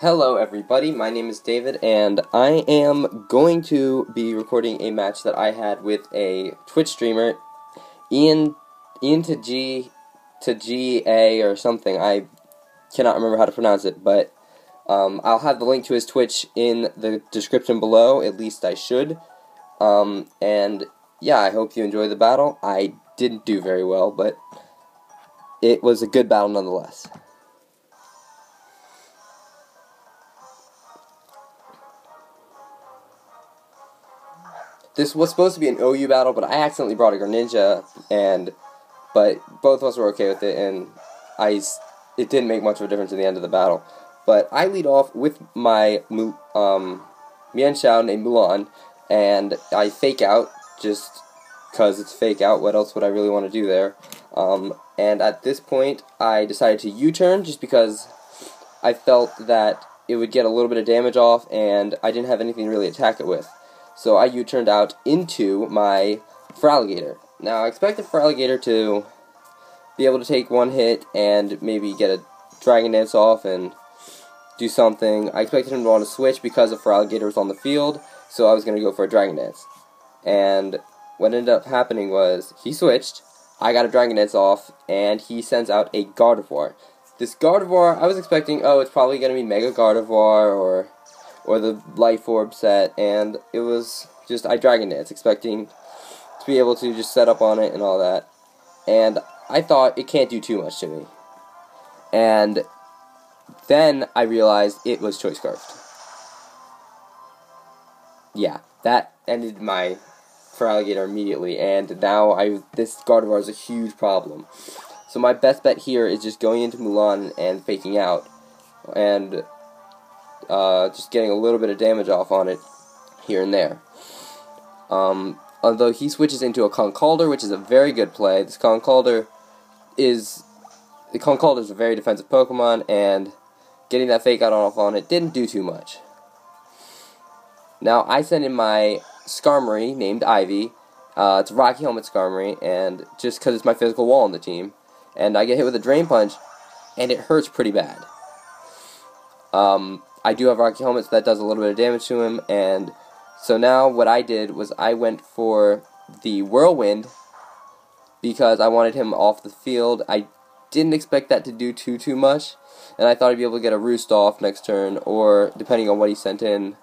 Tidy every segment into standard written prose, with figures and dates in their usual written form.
Hello everybody, my name is David, and I am going to be recording a match that I had with a Twitch streamer, Ian to G-A or something. I cannot remember how to pronounce it, but I'll have the link to his Twitch in the description below, at least I should. And yeah, I hope you enjoy the battle. I didn't do very well, but it was a good battle nonetheless. This was supposed to be an OU battle, but I accidentally brought a Greninja, but both of us were okay with it, and it didn't make much of a difference in the end of the battle. But I lead off with my Mienshao named Mulan, and I fake out, just because it's fake out. What else would I really want to do there? And at this point, I decided to U-turn, just because I felt that it would get a little bit of damage off, and I didn't have anything to really attack it with. So I U-turned out into my Feraligatr. Now, I expected Feraligatr to be able to take one hit and maybe get a Dragon Dance off and do something. I expected him to want to switch because the Feraligatr was on the field, so I was going to go for a Dragon Dance. And what ended up happening was he switched, I got a Dragon Dance off, and he sends out a Gardevoir. This Gardevoir, I was expecting, oh, it's probably going to be Mega Gardevoir or the Life Orb set, and it was just, I Dragon Dance, expecting to be able to just set up on it and all that, and I thought, it can't do too much to me, and then I realized it was Choice Scarfed. Yeah, that ended my Feraligatr immediately, and now this Gardevoir is a huge problem. So my best bet here is just going into Mulan and faking out, and just getting a little bit of damage off on it here and there. Although he switches into a Conkeldurr, which is a very good play. This Conkeldurr is a very defensive Pokemon, and getting that fake out off on it didn't do too much. Now I send in my Skarmory named Ivy. It's a Rocky Helmet Skarmory, and just because it's my physical wall on the team, and I get hit with a Drain Punch, and it hurts pretty bad. I do have Rocky Helmet, so that does a little bit of damage to him, and so now what I did was I went for the Whirlwind because I wanted him off the field. I didn't expect that to do too much, and I thought I'd be able to get a Roost off next turn, or depending on what he sent in,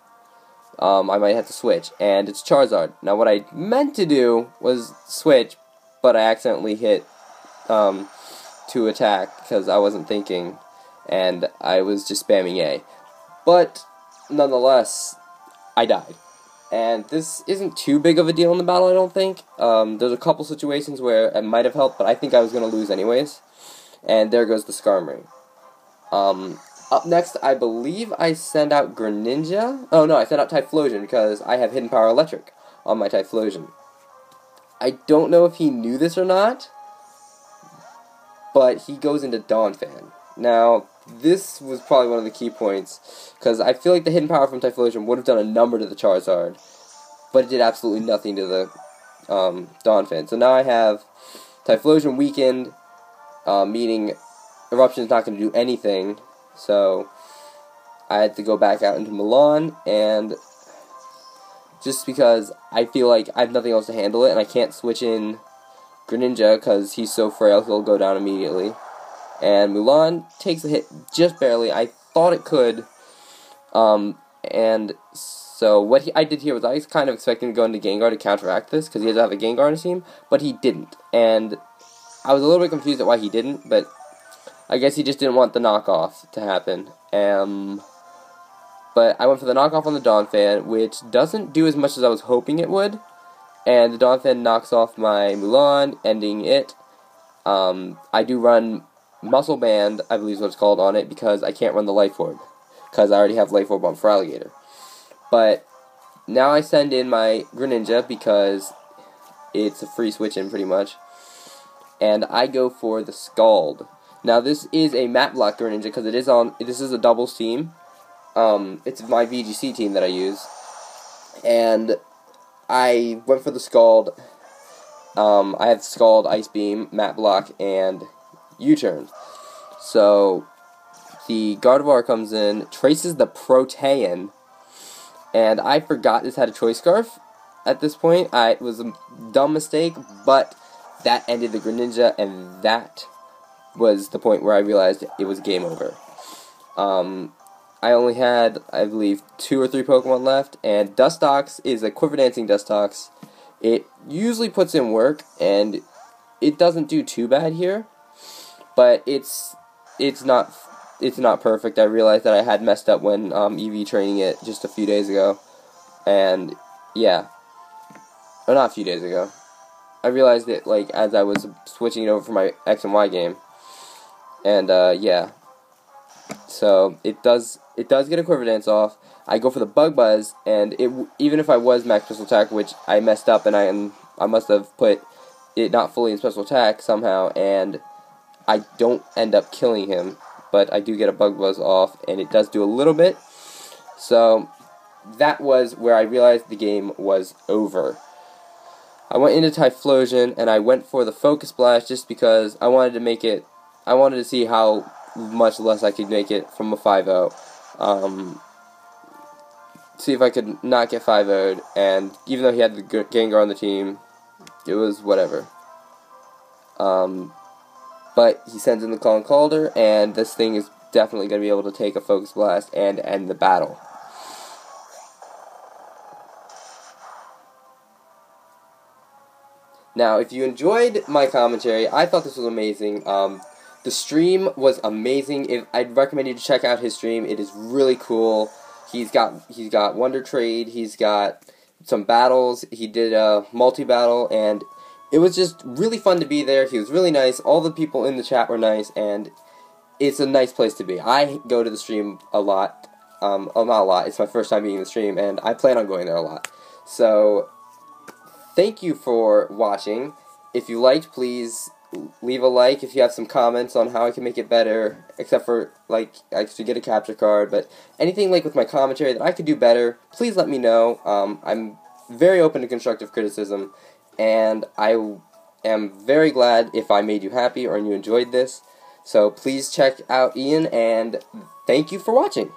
I might have to switch, and it's Charizard. Now what I meant to do was switch, but I accidentally hit to attack because I wasn't thinking, and I was just spamming A. But, nonetheless, I died. And this isn't too big of a deal in the battle, I don't think. There's a couple situations where it might have helped, but I think I was going to lose anyways. And there goes the Skarmory. Up next, I believe I send out Greninja. Oh, no, I sent out Typhlosion because I have Hidden Power Electric on my Typhlosion. I don't know if he knew this or not, but he goes into Donphan. Now, this was probably one of the key points, because I feel like the Hidden Power from Typhlosion would have done a number to the Charizard, but it did absolutely nothing to the Donphan. So now I have Typhlosion weakened, meaning Eruption is not going to do anything, so I had to go back out into Milan, and just because I feel like I have nothing else to handle it, and I can't switch in Greninja because he's so frail, he'll go down immediately. And Mulan takes a hit just barely. I thought it could. And so what I did here was I was kind of expecting to go into Gengar to counteract this, because he does have a Gengar on his team, but he didn't. And I was a little bit confused at why he didn't, but I guess he just didn't want the knockoff to happen. But I went for the knockoff on the Donphan, which doesn't do as much as I was hoping it would. And the Donphan knocks off my Mulan, ending it. I do run Muscle Band, I believe is what it's called, on it, because I can't run the Life Orb, because I already have Life Orb on Feraligatr. But now I send in my Greninja because it's a free switch in pretty much, and I go for the Scald. Now this is a Map Block Greninja because this is a doubles team. It's my VGC team that I use, and I went for the Scald. I have Scald, Ice Beam, Map Block, and U-turn. So the Gardevoir comes in, traces the Protean, and I forgot this had a Choice Scarf at this point. It was a dumb mistake, but that ended the Greninja, and that was the point where I realized it was game over. I only had, I believe, 2 or 3 Pokemon left, and Dustox is a Quiver Dancing Dustox. It usually puts in work, and it doesn't do too bad here, but it's not perfect. I realized that I had messed up when EV training it just a few days ago, and yeah, or not a few days ago. I realized it like as I was switching it over for my X and Y game, and yeah. So it does get a Quiver Dance off. I go for the Bug Buzz, and even if I was max special attack, which I messed up, and I must have put it not fully in special attack somehow, and I don't end up killing him, but I do get a Bug Buzz off, and it does do a little bit. So that was where I realized the game was over. I went into Typhlosion, and I went for the Focus Blast just because I wanted to see how much less I could make it from a 5-0. See if I could not get 5-0'd, and even though he had the Gengar on the team, it was whatever. But he sends in the Call and Calder, and this thing is definitely going to be able to take a Focus Blast and end the battle. Now, if you enjoyed my commentary, I thought this was amazing. The stream was amazing. I'd recommend you to check out his stream. It is really cool. He's got Wonder Trade. He's got some battles. He did a multi-battle, and it was just really fun to be there. He was really nice. All the people in the chat were nice, and it's a nice place to be. I go to the stream a lot. Not a lot. It's my first time being in the stream, and I plan on going there a lot. So, thank you for watching. If you liked, please leave a like. If you have some comments on how I can make it better, except for, like, I should get a capture card, but anything, like, with my commentary that I could do better, please let me know. I'm very open to constructive criticism, and I am very glad if I made you happy or you enjoyed this. So please check out Ian, and thank you for watching.